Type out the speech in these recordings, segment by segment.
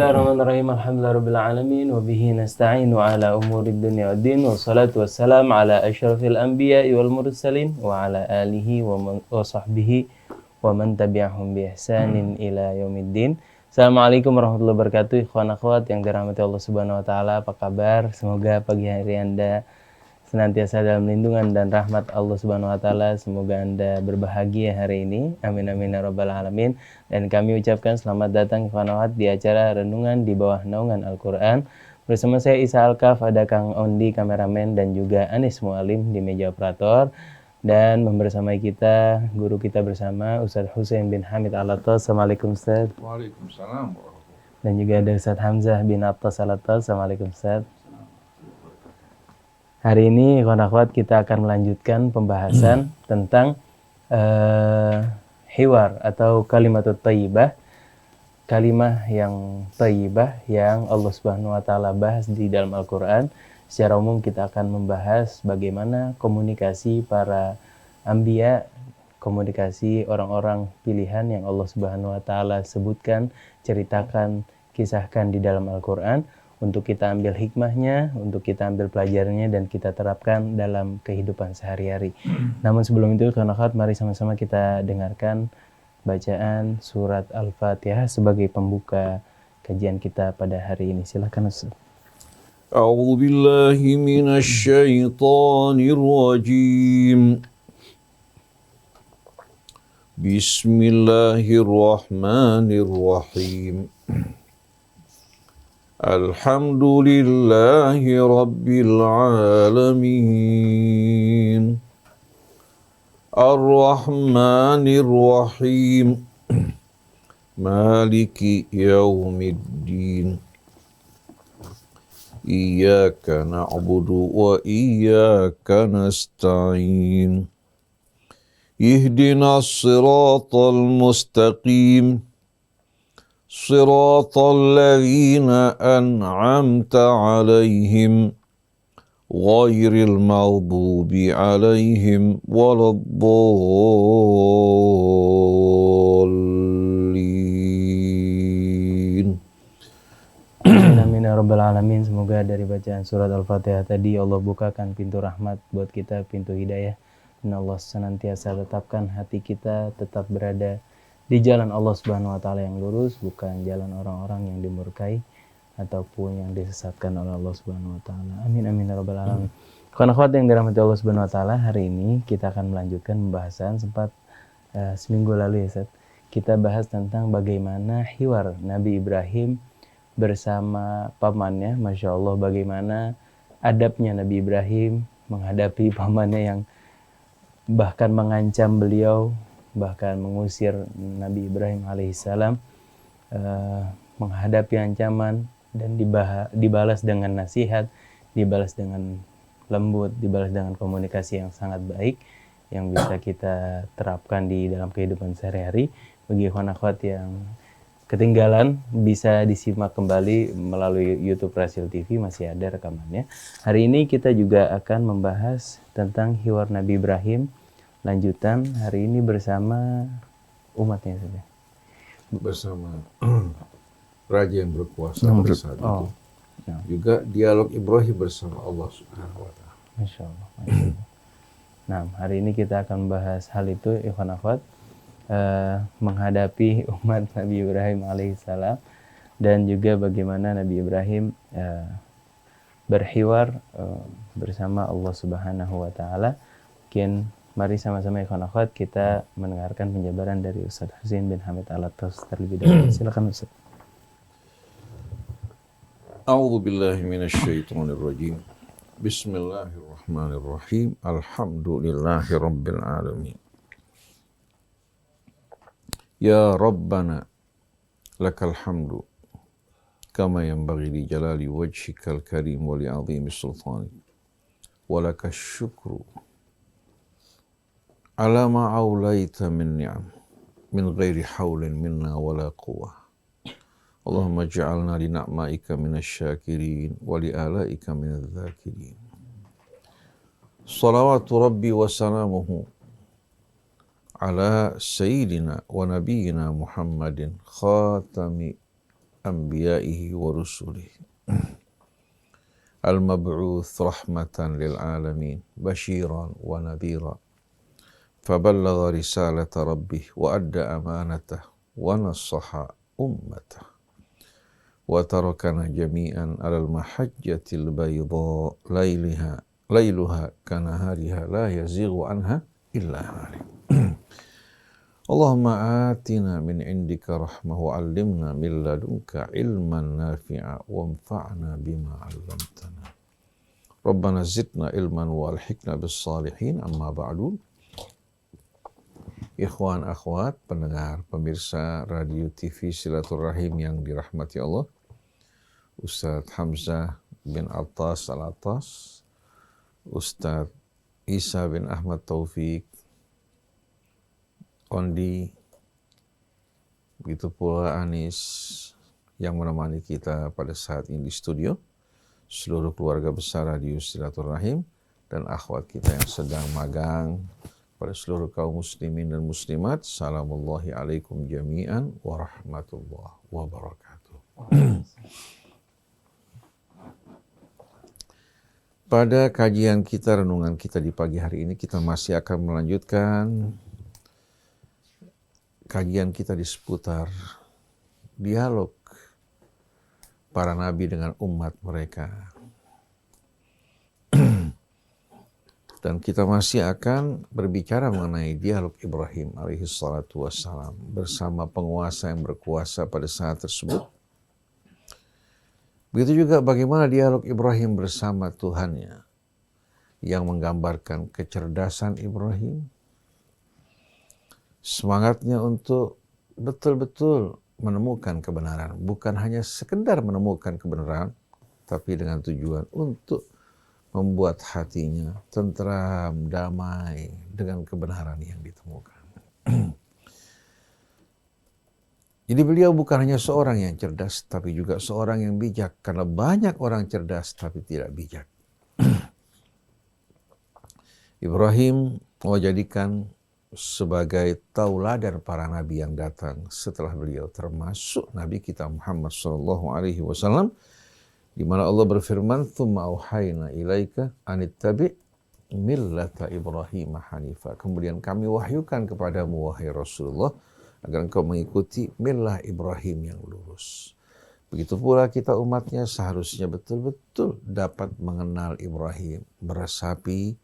Bismillahirrahmanirrahim. Alhamdulillahirabbil alamin wa bihi nasta'inu ala umurid dunya waddin wassalatu wassalamu ala asyrafil anbiya'i wal mursalin wa ala alihi wa sahbihi wa man tabi'ahum bi ihsanin ila yaumiddin. Assalamualaikum warahmatullahi wabarakatuh. Ikhwan akhwat yang dirahmati Allah Subhanahu wa taala, apa kabar? Semoga pagi hari Anda senantiasa dalam lindungan dan rahmat Allah Subhanahu wa taala. Semoga Anda berbahagia hari ini. Amin amin ya rabbal alamin. Dan kami ucapkan selamat datang ikhwan akhwat di acara renungan di bawah naungan Al-Qur'an. Bersama saya Isa Alkaf, ada Kang Ondi kameramen dan juga Anis Mualim di meja operator. Dan membersamai kita guru kita bersama Ustaz Husain bin Hamid Al-Attas. Assalamualaikum Ustaz. Waalaikumsalam warahmatullahi. Dan juga ada Ustaz Hamzah bin Attas Al-Attas. Assalamualaikum Ustaz. Hari ini ikhwan akhwat kita akan melanjutkan pembahasan tentang hiwar atau kalimatut thayyibah, kalimah yang thayyibah yang Allah Subhanahu wa taala bahas di dalam Al-Qur'an. Secara umum kita akan membahas bagaimana komunikasi para anbiya, komunikasi orang-orang pilihan yang Allah Subhanahu wa taala sebutkan, ceritakan, kisahkan di dalam Al-Qur'an, untuk kita ambil hikmahnya, untuk kita ambil pelajarannya dan kita terapkan dalam kehidupan sehari-hari. Namun sebelum itu, kawan akhwat, mari sama-sama kita dengarkan bacaan surat Al-Fatihah sebagai pembuka kajian kita pada hari ini. Silakan Ustaz. A'udzu billahi minasy syaithanir rajim. Bismillahirrahmanirrahim. Alhamdulillahi rabbil alamin. Ar-Rahmanir Rahim. Maliki yaumiddin. Iyyaka na'budu wa iyyaka nasta'in. Ihdinas siratal mustaqim. صراط الذين أنعمت عليهم غير المغضوب عليهم ولا الضالين. Amin ya rabbal alamin. Semoga dari bacaan surat Al-Fatihah tadi Allah bukakan pintu rahmat buat kita, pintu hidayah, dan Allah senantiasa tetapkan hati kita tetap berada di jalan Allah Subhanahu wa taala yang lurus, bukan jalan orang-orang yang dimurkai ataupun yang disesatkan oleh Allah Subhanahu wa taala. Amin amin ya rabbal alamin. Kawan akhwat yang dirahmati Allah Subhanahu wa taala, hari ini kita akan melanjutkan pembahasan sempat seminggu lalu ya Ustaz. Kita bahas tentang bagaimana hiwar Nabi Ibrahim bersama pamannya. Masya Allah, bagaimana adabnya Nabi Ibrahim menghadapi pamannya yang bahkan mengancam beliau, bahkan mengusir Nabi Ibrahim alaihissalam, menghadapi ancaman dan dibalas dengan nasihat, dibalas dengan lembut, dibalas dengan komunikasi yang sangat baik yang bisa kita terapkan di dalam kehidupan sehari-hari. Bagi ikhwan akhwat yang ketinggalan, bisa disimak kembali melalui YouTube Rasil TV, masih ada rekamannya. Hari ini kita juga akan membahas tentang hiwar Nabi Ibrahim, lanjutan hari ini bersama umatnya saja. Bersama Raja yang berkuasa pada saat itu. Ya. Juga dialog Ibrahim bersama Allah Subhanahu wa taala. Masya Allah. Nah, hari ini kita akan bahas hal itu, ikhwan akhwat, menghadapi umat Nabi Ibrahim alaihissalam, dan juga bagaimana Nabi Ibrahim berhiwar bersama Allah Subhanahu wa taala. Mungkin mari sama-sama ikhwan akhwat kita mendengarkan penjabaran dari Ustaz Husain bin Hamid Al-Attas terlebih dahulu. Silakan Ustaz. A'udzu billahi minasy syaithanir rajim. Bismillahirrahmanirrahim. Alhamdulillahi rabbil alamin. Ya Rabbana lakal hamdu kama yanbaghi li jalali wajhikal karim wa li 'azimi sultanik. Wa lakash syukru ala ma awlaita min ni'am min ghairi haulin minna wala quwwah. Allahumma ja'alna li na'maika minasy syakirin wa li alaika minadz dzakirin. Salawatu rabbi wa salamuhu ala sayyidina wa nabiyyina Muhammadin khatami أنبيائه ورسله المبعوث رحمة للعالمين بشيرا ونذيرا فبلغ رسالة ربه وأدى أمانته ونصح أمته وتركنا جميعا على المحجة البيضاء ليلها كنهارها لا يزيغ عنها إلا هالك اللهم آتنا من عندك رحمة وعلمنا من لدنك علما نافعا وانفعنا بما علمتنا ربنا زدنا علما والحقنا بالصالحين أما بعد. Ikhwan akhwat pendengar pemirsa radio TV Silaturahim yang dirahmati Allah, Ustadz Hamzah bin Attas Al-Attas, Ustadz Isa bin Ahmad Taufik Ondi, begitu pula Anis yang menemani kita pada saat ini di studio, seluruh keluarga besar radio Silaturahim dan akhwat kita yang sedang magang, pada seluruh kaum muslimin dan muslimat, salamullahi alaikum jami'an wa rahmatullahi wa barakatuh. Pada kajian kita, renungan kita di pagi hari ini, kita masih akan melanjutkan kajian kita di seputar dialog para nabi dengan umat mereka. Dan kita masih akan berbicara mengenai dialog Ibrahim alaihi salatu wassalam bersama penguasa yang berkuasa pada saat tersebut. Begitu juga bagaimana dialog Ibrahim bersama Tuhannya yang menggambarkan kecerdasan Ibrahim, semangatnya untuk betul-betul menemukan kebenaran, bukan hanya sekedar menemukan kebenaran, tapi dengan tujuan untuk membuat hatinya tentram, damai dengan kebenaran yang ditemukan. Jadi beliau bukan hanya seorang yang cerdas, tapi juga seorang yang bijak. Karena banyak orang cerdas, tapi tidak bijak. Ibrahim mau jadikan sebagai tauladan para nabi yang datang setelah beliau, termasuk Nabi kita Muhammad SAW, di mana Allah berfirman, "Tsumma auhayna ilaika anittabi' millata Ibrahim hanifa." Kemudian kami wahyukan kepadamu wahai Rasulullah agar engkau mengikuti millah Ibrahim yang lurus. Begitu pula kita umatnya seharusnya betul-betul dapat mengenal Ibrahim, meresapi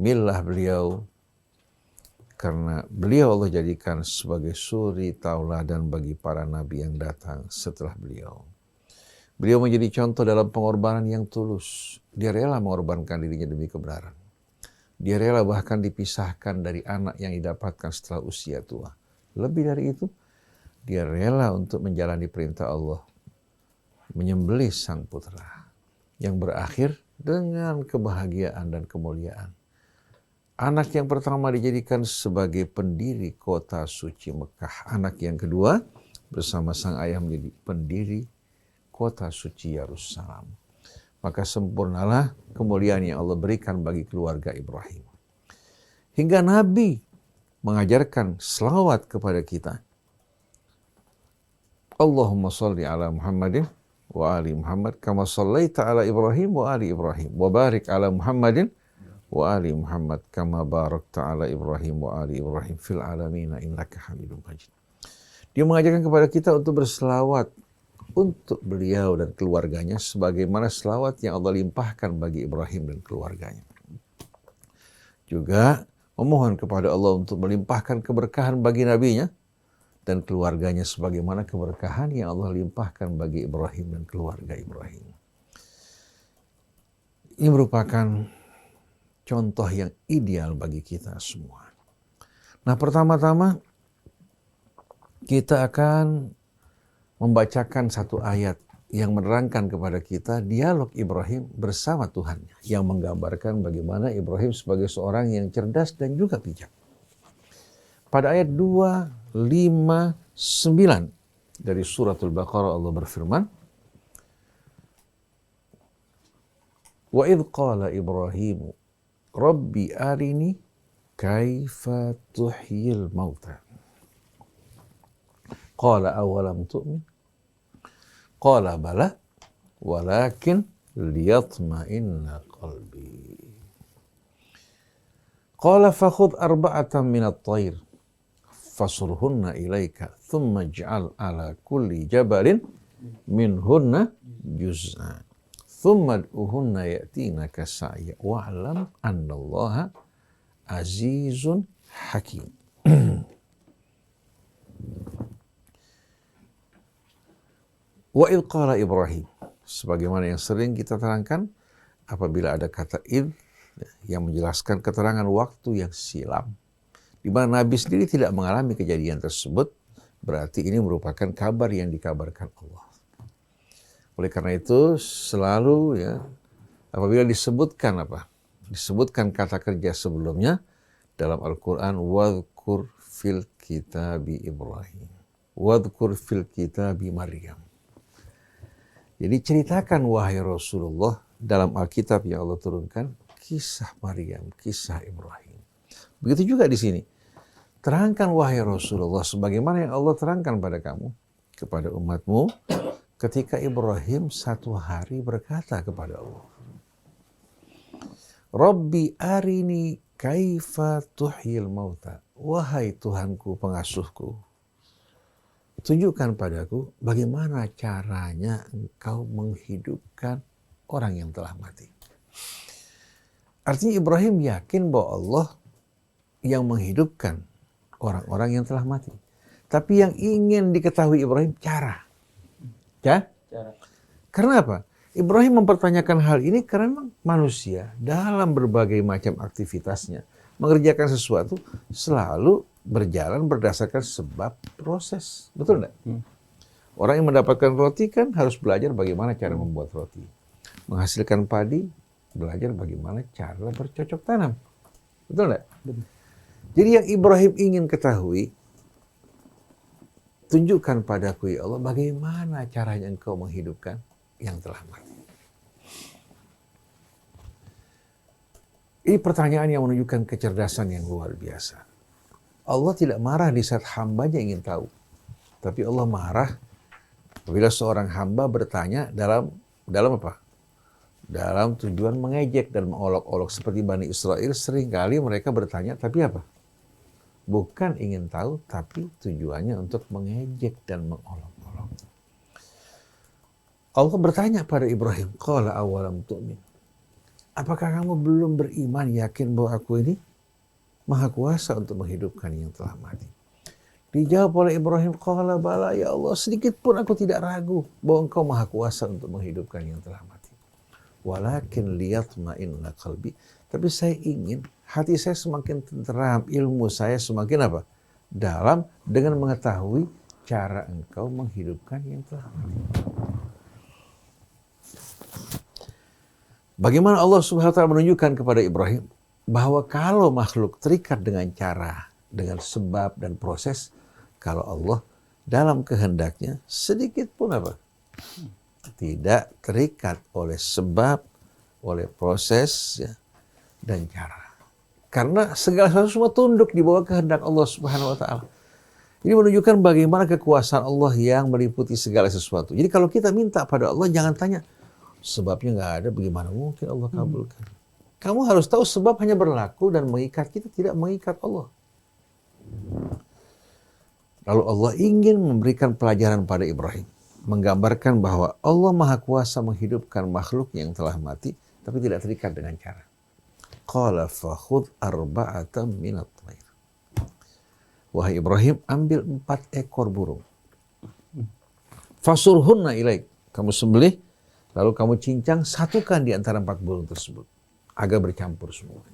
millah beliau, karena beliau Allah jadikan sebagai suri tauladan bagi para nabi yang datang setelah beliau. Beliau menjadi contoh dalam pengorbanan yang tulus. Dia rela mengorbankan dirinya demi kebenaran. Dia rela bahkan dipisahkan dari anak yang didapatkan setelah usia tua. Lebih dari itu, dia rela untuk menjalani perintah Allah, menyembelih sang putra, yang berakhir dengan kebahagiaan dan kemuliaan. Anak yang pertama dijadikan sebagai pendiri kota suci Mekah. Anak yang kedua bersama sang ayah menjadi pendiri kota suci Yerusalem. Maka sempurnalah kemuliaan yang Allah berikan bagi keluarga Ibrahim. Hingga Nabi mengajarkan selawat kepada kita. Allahumma salli ala Muhammadin wa ali Muhammad kama sallaita ala Ibrahim wa ali Ibrahim wa barik ala Muhammadin wa ali Muhammad kama barakta ala Ibrahim wa ali Ibrahim fil alamin innaka Hamidum Majid. Dia mengajarkan kepada kita untuk berselawat untuk beliau dan keluarganya sebagaimana selawat yang Allah limpahkan bagi Ibrahim dan keluarganya. Juga memohon kepada Allah untuk melimpahkan keberkahan bagi nabinya dan keluarganya sebagaimana keberkahan yang Allah limpahkan bagi Ibrahim dan keluarga Ibrahim. Ini merupakan contoh yang ideal bagi kita semua. Nah, pertama-tama kita akan membacakan satu ayat yang menerangkan kepada kita dialog Ibrahim bersama Tuhan, yang menggambarkan bagaimana Ibrahim sebagai seorang yang cerdas dan juga bijak. Pada ayat 259 dari suratul Baqarah Allah berfirman, "Wa idh qala Ibrahimu Rabbi arini kaifa tuhyil mauta." Qala awalam tu'min? Qala bala walakin liyatma'inna qalbi. Qala fakhudh arba'atan minat tayr fasurhunna ilaika thumma ij'al ala kulli jabalin minhunna juz'an thumma ad'uhunna ya'tinaka sa'ya wa'lam annallaha azizun hakim. Wa idh qala Ibrahim, sebagaimana yang sering kita terangkan apabila ada kata idh yang menjelaskan keterangan waktu yang silam, di mana Nabi sendiri tidak mengalami kejadian tersebut, berarti ini merupakan kabar yang dikabarkan Allah. Oleh karena itu selalu ya apabila disebutkan kata kerja sebelumnya dalam Al-Quran, wadhkur fil kitabi Ibrahim, wadhkur fil kitabi Maryam. Jadi ceritakan wahai Rasulullah dalam Alkitab yang Allah turunkan kisah Maryam, kisah Ibrahim. Begitu juga di sini. Terangkan wahai Rasulullah sebagaimana yang Allah terangkan pada kamu, kepada umatmu, ketika Ibrahim satu hari berkata kepada Allah, Rabbi arini kaifa tuhyil mauta. Wahai Tuhanku, pengasuhku, tunjukkan padaku bagaimana caranya engkau menghidupkan orang yang telah mati. Artinya Ibrahim yakin bahwa Allah yang menghidupkan orang-orang yang telah mati. Tapi yang ingin diketahui Ibrahim cara. Ya? Karena apa? Ibrahim mempertanyakan hal ini karena memang manusia dalam berbagai macam aktivitasnya mengerjakan sesuatu selalu berjalan berdasarkan sebab proses. Betul enggak? Orang yang mendapatkan roti kan harus belajar bagaimana cara membuat roti. Menghasilkan padi, belajar bagaimana cara bercocok tanam. Betul enggak? Jadi yang Ibrahim ingin ketahui, tunjukkan padaku ya Allah bagaimana caranya engkau menghidupkan yang telah mati. Ini pertanyaan yang menunjukkan kecerdasan yang luar biasa. Allah tidak marah di saat hambanya ingin tahu. Tapi Allah marah apabila seorang hamba bertanya dalam apa? Dalam tujuan mengejek dan mengolok-olok. Seperti Bani Israel seringkali mereka bertanya, tapi apa? Bukan ingin tahu, tapi tujuannya untuk mengejek dan mengolok-olok. Allah bertanya pada Ibrahim, Qala awalam tu'min. Apakah kamu belum beriman, yakin bahwa aku ini Maha kuasa untuk menghidupkan yang telah mati? Dijawab oleh Ibrahim, Qala bala ya Allah, sedikit pun aku tidak ragu bahwa engkau Maha kuasa untuk menghidupkan yang telah mati. Walakin liyatma'inna qalbi. Tapi saya ingin hati saya semakin tenteram, ilmu saya semakin apa? Dalam dengan mengetahui cara engkau menghidupkan yang telah mati. Bagaimana Allah Subhanahu wa taala menunjukkan kepada Ibrahim bahwa kalau makhluk terikat dengan cara, dengan sebab dan proses, kalau Allah dalam kehendaknya sedikit pun apa? Tidak terikat oleh sebab, oleh proses ya, dan cara. Karena segala sesuatu semua tunduk di bawah kehendak Allah Subhanahu wa taala. Ini menunjukkan bagaimana kekuasaan Allah yang meliputi segala sesuatu. Jadi kalau kita minta pada Allah jangan tanya sebabnya nggak ada, bagaimana mungkin Allah kabulkan. Kamu harus tahu sebab hanya berlaku dan mengikat kita, tidak mengikat Allah. Lalu Allah ingin memberikan pelajaran pada Ibrahim. Menggambarkan bahwa Allah Maha Kuasa menghidupkan makhluk yang telah mati, tapi tidak terikat dengan cara. Qala fakhudh arba'atan minat tayr. Wahai Ibrahim, ambil 4 ekor burung. Fasurhunna ilaik. Kamu sembelih, lalu kamu cincang, satukan di antara 4 burung tersebut. Agar bercampur semua.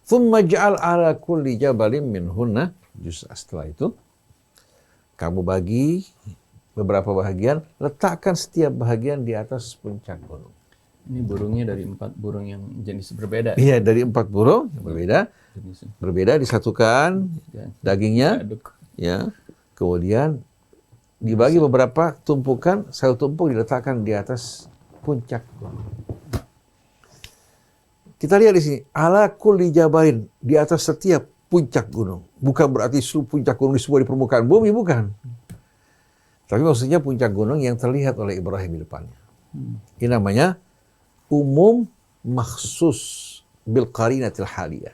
Thumma ja'al ala kulli jabalin minhunna juz'a. Setelah itu, kamu bagi beberapa bahagian, letakkan setiap bahagian di atas puncak gunung. Ini burungnya dari 4 burung yang jenis berbeda. Iya, dari 4 burung berbeda. Berbeda disatukan dagingnya, ya. Kemudian dibagi beberapa tumpukan, satu tumpuk diletakkan di atas puncak gunung. Kita lihat di sini, ala kulli jabalin, di atas setiap puncak gunung. Bukan berarti seluruh puncak gunung di semua di permukaan bumi, bukan. Tapi maksudnya puncak gunung yang terlihat oleh Ibrahim di depannya. Ini namanya umum makhsus bil qarinatil haliyah.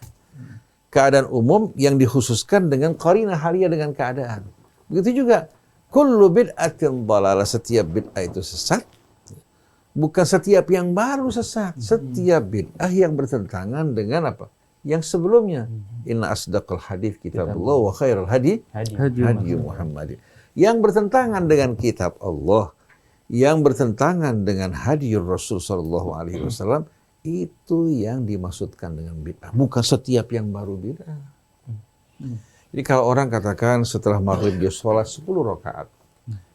Keadaan umum yang dikhususkan dengan qarinah haliyah, dengan keadaan. Begitu juga kullu bid'atin dhalalah, setiap bid'ah itu sesat. Bukan setiap yang baru sesat, setiap bid'ah yang bertentangan dengan apa? Yang sebelumnya. Inna asdaqal hadits kitabullah wa khairal hadi hadi Muhammadin. Yang bertentangan dengan kitab Allah, yang bertentangan dengan hadiur Rasul sallallahu alaihi wasallam, itu yang dimaksudkan dengan bid'ah. Bukan setiap yang baru bid'ah. Jadi kalau orang katakan setelah maghrib dia sholat 10 rakaat,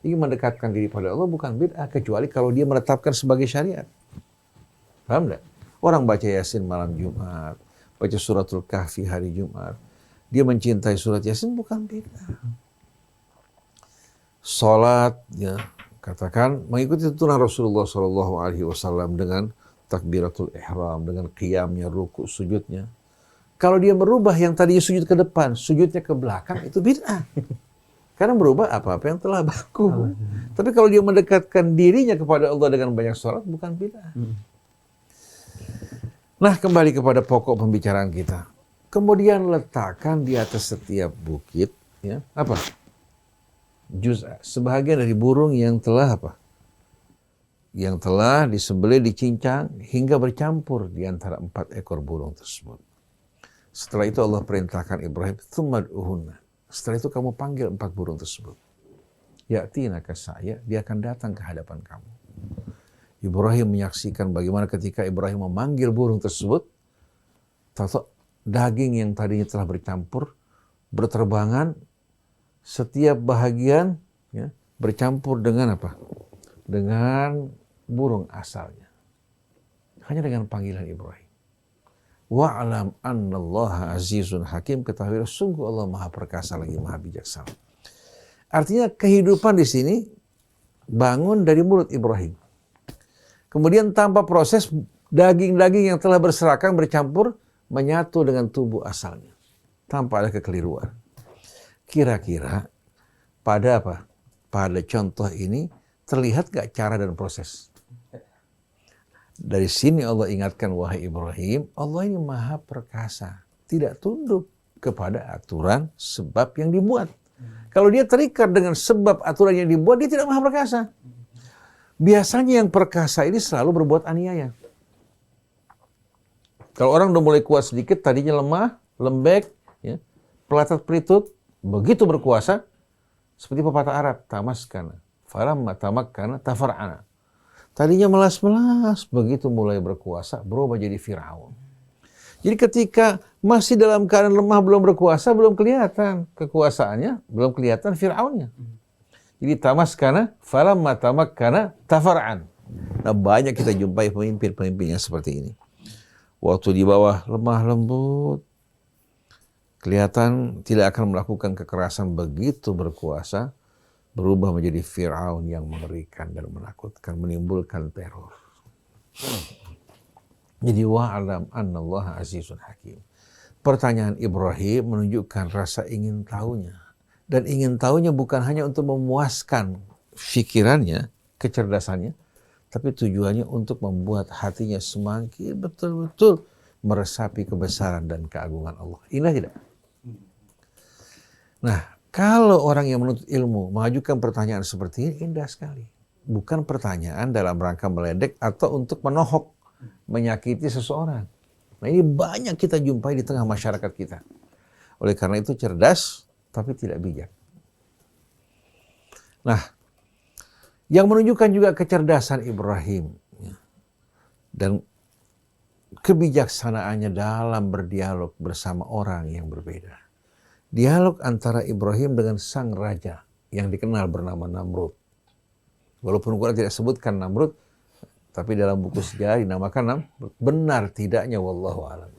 ingin mendekatkan diri pada Allah, bukan bid'ah, kecuali kalau dia menetapkan sebagai syariat. Paham enggak? Orang baca Yasin malam Jumat, baca suratul Kahfi hari Jumat, dia mencintai surat Yasin, bukan bid'ah. Sholat, ya, katakan mengikuti tuntunan Rasulullah SAW dengan takbiratul ihram, dengan qiyamnya, ruku, sujudnya. Kalau dia merubah yang tadinya sujud ke depan, sujudnya ke belakang, itu bid'ah. Karena merubah apa-apa yang telah baku. Tapi kalau dia mendekatkan dirinya kepada Allah dengan banyak sholat, bukan bid'ah. Nah, kembali kepada pokok pembicaraan kita. Kemudian letakkan di atas setiap bukit, ya, apa? Juz'a, sebahagian dari burung yang telah apa? Yang telah disembelih, dicincang hingga bercampur di antara 4 ekor burung tersebut. Setelah itu Allah perintahkan Ibrahim, "Tsummad'uhunna." Setelah itu kamu panggil 4 burung tersebut. Ya'tinaka sa'ya, dia akan datang ke hadapan kamu. Ibrahim menyaksikan bagaimana ketika Ibrahim memanggil burung tersebut, daging yang tadinya telah bercampur, berterbangan, setiap bahagian, ya, bercampur dengan apa? Dengan burung asalnya. Hanya dengan panggilan Ibrahim. Wa'alam annallaha azizun hakim, ketahuilah sungguh Allah maha perkasa lagi maha bijaksana. Artinya kehidupan di sini bangun dari mulut Ibrahim. Kemudian tanpa proses, daging-daging yang telah berserakan bercampur menyatu dengan tubuh asalnya. Tanpa ada kekeliruan. Kira-kira pada apa? Pada contoh ini terlihat gak cara dan proses? Dari sini Allah ingatkan, wahai Ibrahim, Allah ini maha perkasa. Tidak tunduk kepada aturan sebab yang dibuat. Kalau dia terikat dengan sebab aturan yang dibuat, dia tidak maha perkasa. Biasanya yang perkasa ini selalu berbuat aniaya. Kalau orang udah mulai kuat sedikit, tadinya lemah, lembek, ya, pelatat pelitut, begitu berkuasa, seperti pepatah Arab, tamaskana, falamma tamakkana tafar'ana. Tadinya melas-melas, begitu mulai berkuasa, berubah jadi Fir'aun. Jadi ketika masih dalam keadaan lemah, belum berkuasa, belum kelihatan kekuasaannya, belum kelihatan Fir'aunnya. Jadi tamaskana, falamma tamakkana tafar'an. Nah, banyak kita jumpai pemimpin-pemimpin yang seperti ini. Waktu di bawah lemah lembut, kelihatan tidak akan melakukan kekerasan, begitu berkuasa, berubah menjadi Fir'aun yang mengerikan dan menakutkan, menimbulkan teror. Jadi wa'alam annallaha azizun hakim. Pertanyaan Ibrahim menunjukkan rasa ingin tahunya. Dan ingin tahunya bukan hanya untuk memuaskan pikirannya, kecerdasannya, tapi tujuannya untuk membuat hatinya semakin betul-betul meresapi kebesaran dan keagungan Allah. Indah tidak? Nah, kalau orang yang menuntut ilmu mengajukan pertanyaan seperti ini, indah sekali. Bukan pertanyaan dalam rangka meledek atau untuk menohok, menyakiti seseorang. Nah, ini banyak kita jumpai di tengah masyarakat kita. Oleh karena itu cerdas, tapi tidak bijak. Nah, yang menunjukkan juga kecerdasan Ibrahim, ya, dan kebijaksanaannya dalam berdialog bersama orang yang berbeda. Dialog antara Ibrahim dengan sang raja yang dikenal bernama Namrud. Walaupun Quran tidak sebutkan Namrud, tapi dalam buku sejarah dinamakan Namrud. Benar tidaknya wallahu a'lam.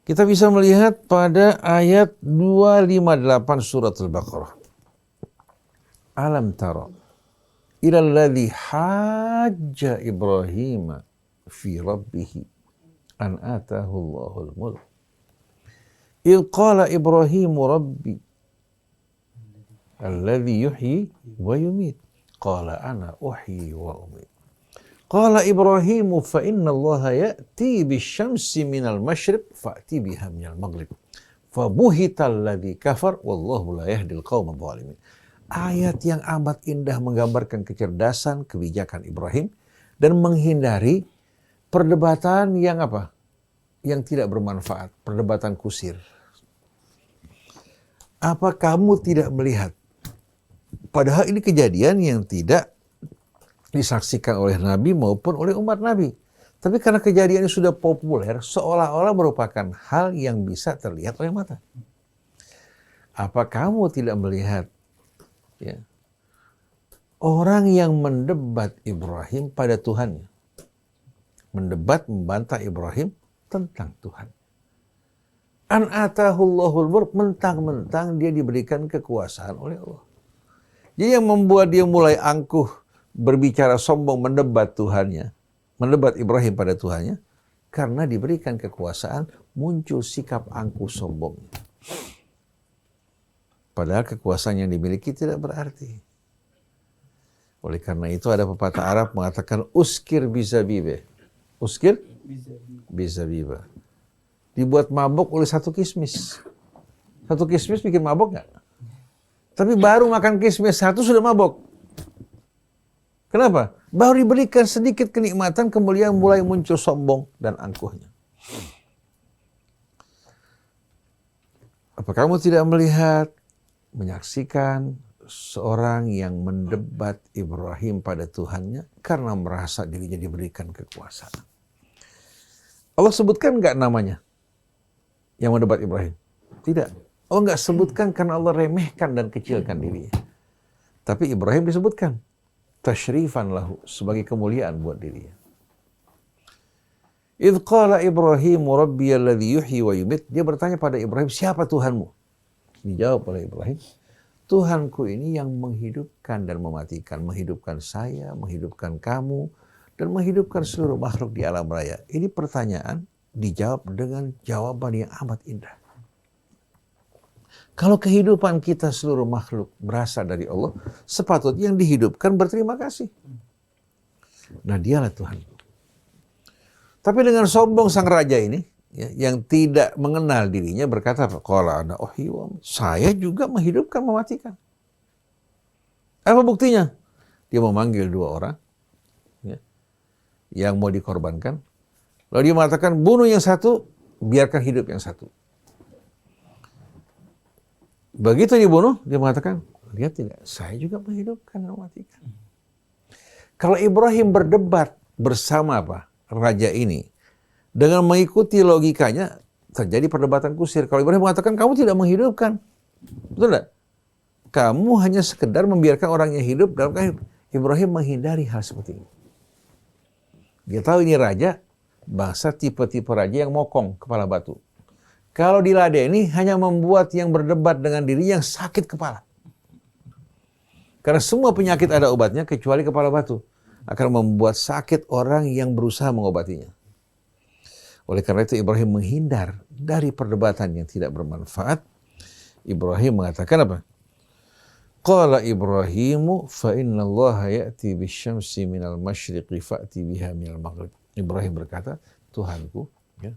Kita bisa melihat pada ayat 258 surat Al-Baqarah. Alam tara ilal ladzi hajja Ibrahim fi rabbih an atahu Allahul mulk. Il qala Ibrahim rabbi alladzi yuhyi wa yumit. Qala ana uhyi wa umit. Qala Ibrahim fa inna Allah ya'ti bisyamsi minal masyriq fa'ti biha minal maghrib. Fa buhital ladzi kafar wallahu la yahdil qaumadh dhalimin. Ayat yang amat indah menggambarkan kecerdasan, kebijakan Ibrahim dan menghindari perdebatan yang apa? Yang tidak bermanfaat, perdebatan kusir. Apa kamu tidak melihat? Padahal ini kejadian yang tidak disaksikan oleh Nabi maupun oleh umat Nabi. Tapi karena kejadian ini sudah populer, seolah-olah merupakan hal yang bisa terlihat oleh mata. Apa kamu tidak melihat? Ya, orang yang mendebat Ibrahim pada Tuhannya. Mendebat, membantah Ibrahim tentang Tuhan. An atahullahul mulk, mentang-mentang dia diberikan kekuasaan oleh Allah. Jadi yang membuat dia mulai angkuh, berbicara sombong, mendebat Tuhannya, mendebat Ibrahim pada Tuhannya, karena diberikan kekuasaan, muncul sikap angkuh sombong. Padahal kekuasaan yang dimiliki tidak berarti. Oleh karena itu ada pepatah Arab mengatakan uskir bizabibe. Uskir bizabiba. Dibuat mabuk oleh satu kismis. Satu kismis bikin mabuk nggak? Tapi baru makan kismis satu sudah mabuk. Kenapa? Baru diberikan sedikit kenikmatan, kemudian mulai muncul sombong dan angkuhnya. Apa kamu tidak melihat, menyaksikan seorang yang mendebat Ibrahim pada Tuhannya karena merasa dirinya diberikan kekuasaan? Allah sebutkan nggak namanya yang mendebat Ibrahim? Tidak. Allah nggak sebutkan karena Allah remehkan dan kecilkan dirinya. Tapi Ibrahim disebutkan. Tashrifan lahu, sebagai kemuliaan buat dirinya. Idh qala Ibrahim rabbiyalladzi yuhyi wa yumit. Dia bertanya pada Ibrahim, siapa Tuhanmu? Dijawab oleh Ibrahim, Tuhanku ini yang menghidupkan dan mematikan. Menghidupkan saya, menghidupkan kamu, dan menghidupkan seluruh makhluk di alam raya. Ini pertanyaan dijawab dengan jawaban yang amat indah. Kalau kehidupan kita seluruh makhluk berasal dari Allah, sepatutnya yang dihidupkan berterima kasih. Nah, dialah Tuhan. Tapi dengan sombong sang raja ini, ya, yang tidak mengenal dirinya berkata, qala ana uhyi wa umit. Saya juga menghidupkan, mematikan. Apa buktinya? Dia memanggil dua orang, ya, yang mau dikorbankan. Lalu dia mengatakan, bunuh yang satu, biarkan hidup yang satu. Begitu dibunuh, dia mengatakan, lihat tidak, saya juga menghidupkan dan mematikan. Kalau Ibrahim berdebat bersama raja ini, dengan mengikuti logikanya, terjadi perdebatan kusir. Kalau Ibrahim mengatakan, kamu tidak menghidupkan. Betul tidak? Kamu hanya sekedar membiarkan orangnya hidup, dalam kehidupan. Ibrahim menghindari hal seperti ini. Dia tahu ini raja, bangsa tipe-tipe raja yang mokong, kepala batu. Kalau diladeni hanya membuat yang berdebat dengan diri yang sakit kepala. Karena semua penyakit ada obatnya kecuali kepala batu. Akan membuat sakit orang yang berusaha mengobatinya. Oleh karena itu Ibrahim menghindar dari perdebatan yang tidak bermanfaat. Ibrahim mengatakan apa? Qala Ibrahimu fa inna Allah ya'ti bisyamsi minal masyriqi fa'ti biha minal maghrib. Ibrahim berkata, Tuhanku, ya,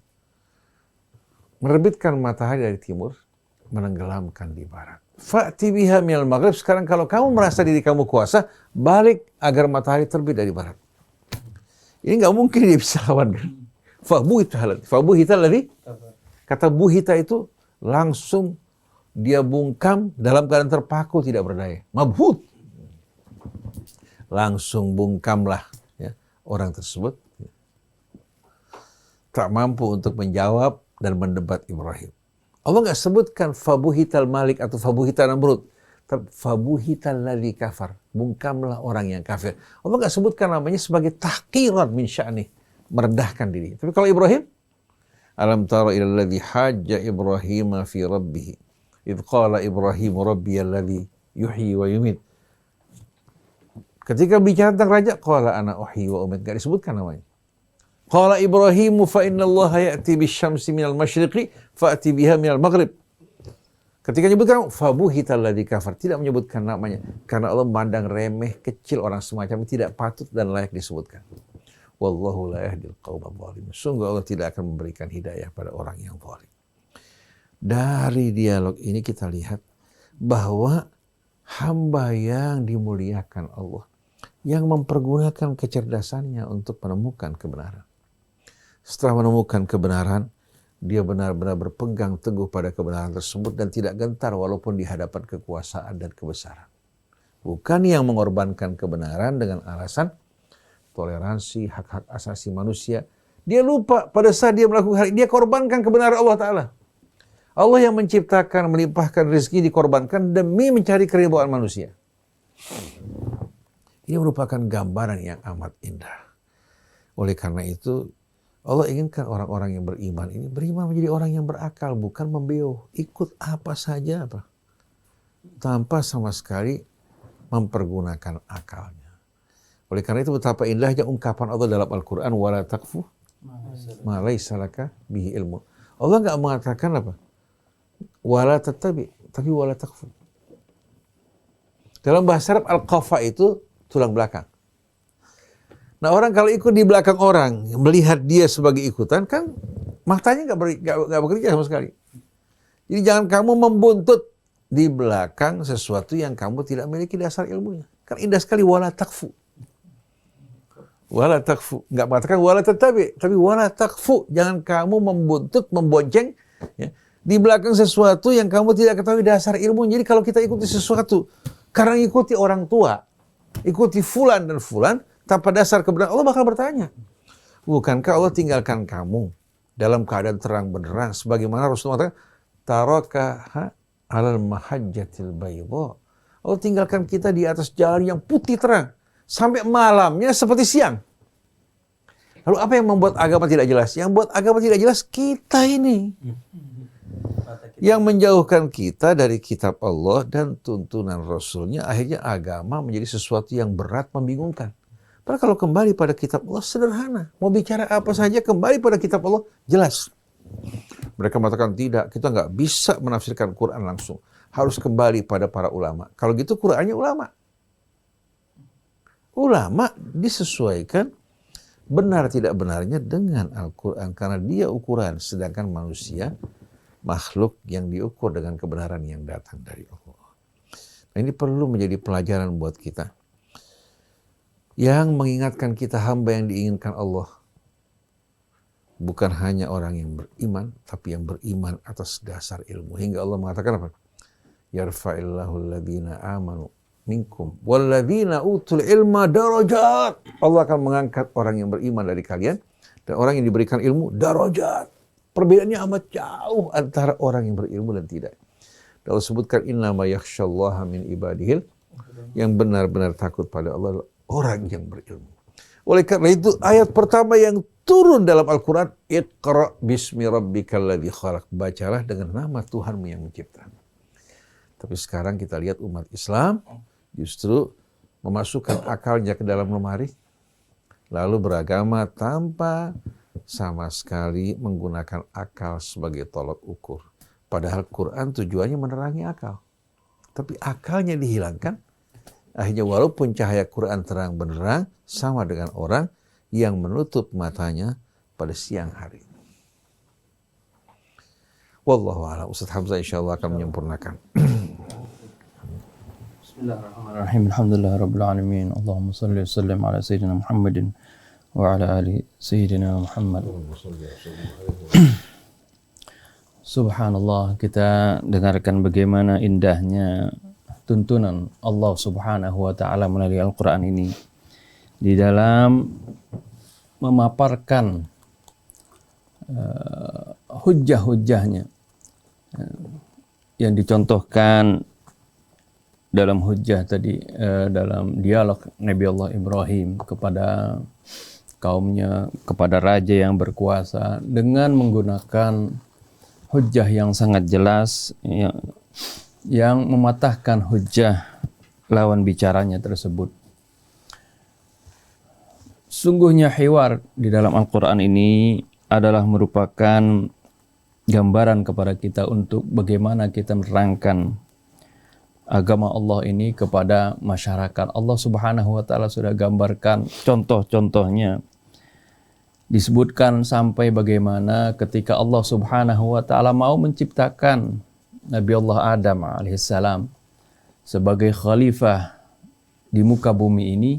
menerbitkan matahari dari timur, menenggelamkan di barat. Fa'ti biha minal maghrib. Sekarang kalau kamu merasa diri kamu kuasa, balik agar matahari terbit dari barat. Ini nggak mungkin dia bisa lawan kan? Fabuhita ladzi. Kata buhita itu langsung dia bungkam dalam keadaan terpaku, tidak berdaya. Mabhut. Langsung bungkamlah, ya, orang tersebut. Tak mampu untuk menjawab dan mendebat Ibrahim. Allah nggak sebutkan fabuhital malik atau fabuhital namrud. Tapi fabuhital ladzi kafar. Bungkamlah orang yang kafir. Allah nggak sebutkan namanya sebagai tahqiran min sya'nih. Merendahkan diri. Tapi kalau Ibrahim, alam tara ilal ladzi hajja Ibrahim fi rabbih. Idh qala Ibrahim rabbiyalladzi yuhyi wa yumit. Ketika bicara tentang raja, qala ana uhyi wa umit. Nggak disebutkan namanya. Qala Ibrahimu fa inna Allah ya'ti bisyamsi minal masyriqi fa'ti biha minal maghrib. Ketika menyebutkan fabuhital ladzi kafar, tidak menyebutkan namanya karena Allah memandang remeh kecil orang semacam itu, tidak patut dan layak disebutkan. Wallahu la yahdil qaumadh dhalimin. Sungguh Allah tidak akan memberikan hidayah pada orang yang zalim. Dari dialog ini kita lihat bahwa hamba yang dimuliakan Allah, yang mempergunakan kecerdasannya untuk menemukan kebenaran. Setelah menemukan kebenaran, dia benar-benar berpegang teguh pada kebenaran tersebut dan tidak gentar walaupun di hadapan kekuasaan dan kebesaran. Bukan yang mengorbankan kebenaran dengan alasan toleransi, hak-hak asasi manusia. Dia lupa pada saat dia melakukan hal ini, dia korbankan kebenaran Allah Ta'ala. Allah yang menciptakan, melimpahkan rezeki dikorbankan demi mencari keridhaan manusia. Ini merupakan gambaran yang amat indah. Oleh karena itu, Allah inginkan orang-orang yang beriman ini beriman menjadi orang yang berakal, bukan membeo, ikut apa saja apa, tanpa sama sekali mempergunakan akalnya. Oleh karena itu betapa indahnya ungkapan Allah dalam Al-Quran, wala taqfu ma laysa laka bihi ilmu. Allah nggak mengatakan apa? Wala tattabi, tapi wala taqfu. Dalam bahasa Arab al-qafa itu tulang belakang. Nah, orang kalau ikut di belakang orang, melihat dia sebagai ikutan, kan matanya nggak bekerja sama sekali. Jadi jangan kamu membuntut di belakang sesuatu yang kamu tidak memiliki dasar ilmunya. Kan indah sekali, wala taqfu. Wala taqfu. Nggak mengatakan wala tattabi, tapi wala taqfu. Jangan kamu membuntut, membonceng ya, di belakang sesuatu yang kamu tidak ketahui dasar ilmunya. Jadi kalau kita ikuti sesuatu, karena ikuti orang tua, ikuti fulan dan fulan, tanpa dasar kebenaran, Allah bakal bertanya, bukankah Allah tinggalkan kamu dalam keadaan terang benderang sebagaimana Rasulullah mengatakan, taraka alal mahajjatil baydha. Allah tinggalkan kita di atas jalan yang putih terang sampai malamnya seperti siang. Lalu apa yang membuat agama tidak jelas? Yang membuat agama tidak jelas kita ini. Yang menjauhkan kita dari kitab Allah dan tuntunan Rasulnya, akhirnya agama menjadi sesuatu yang berat, membingungkan. Padahal kalau kembali pada kitab Allah sederhana. Mau bicara apa saja kembali pada kitab Allah jelas. Mereka mengatakan tidak, kita nggak bisa menafsirkan Quran langsung. Harus kembali pada para ulama. Kalau gitu Qurannya ulama. Ulama disesuaikan benar tidak benarnya dengan Al-Quran. Karena dia ukuran. Sedangkan manusia makhluk yang diukur dengan kebenaran yang datang dari Allah. Nah, ini perlu menjadi pelajaran buat kita. Yang mengingatkan kita hamba yang diinginkan Allah. Bukan hanya orang yang beriman, tapi yang beriman atas dasar ilmu. Hingga Allah mengatakan apa? Yarfa'illahu alladhina amanu minkum walladhina utul ilma darajat. Allah akan mengangkat orang yang beriman dari kalian dan orang yang diberikan ilmu darajat. Perbedaannya amat jauh antara orang yang berilmu dan tidak. Allah sebutkan innama yakhsyallaha min ibadihil, yang benar-benar takut pada Allah orang yang berilmu. Oleh karena itu ayat pertama yang turun dalam Al-Quran, Iqra bismi rabbikal ladzi khalaq. Bacalah dengan nama Tuhanmu yang mencipta. Tapi sekarang kita lihat umat Islam justru memasukkan akalnya ke dalam lemari, lalu beragama tanpa sama sekali menggunakan akal sebagai tolok ukur. Padahal Quran tujuannya menerangi akal. Tapi akalnya dihilangkan. Akhirnya walaupun cahaya Quran terang benderang, sama dengan orang yang menutup matanya pada siang hari. Wallahu a'lam. Ustaz Hamzah insyaallah akan menyempurnakan. Bismillahirrahmanirrahim. Alhamdulillahirabbil alamin. Allahumma shalli wa sallim ala sayyidina Muhammadin wa ala ali sayyidina Muhammad. Subhanallah, kita dengarkan bagaimana indahnya tuntunan Allah Subhanahu wa taala melalui Al-Qur'an ini di dalam memaparkan hujjah-hujjahnya yang dicontohkan dalam hujjah tadi, dalam dialog Nabi Allah Ibrahim kepada kaumnya, kepada raja yang berkuasa dengan menggunakan hujjah yang sangat jelas yang mematahkan hujjah lawan bicaranya tersebut. Sungguhnya hiwar di dalam Al-Quran ini adalah merupakan gambaran kepada kita untuk bagaimana kita menerangkan agama Allah ini kepada masyarakat. Allah Subhanahu wa taala sudah gambarkan contoh-contohnya. Disebutkan sampai bagaimana ketika Allah Subhanahu wa taala mau menciptakan Nabi Allah Adam alaihissalam sebagai khalifah di muka bumi ini,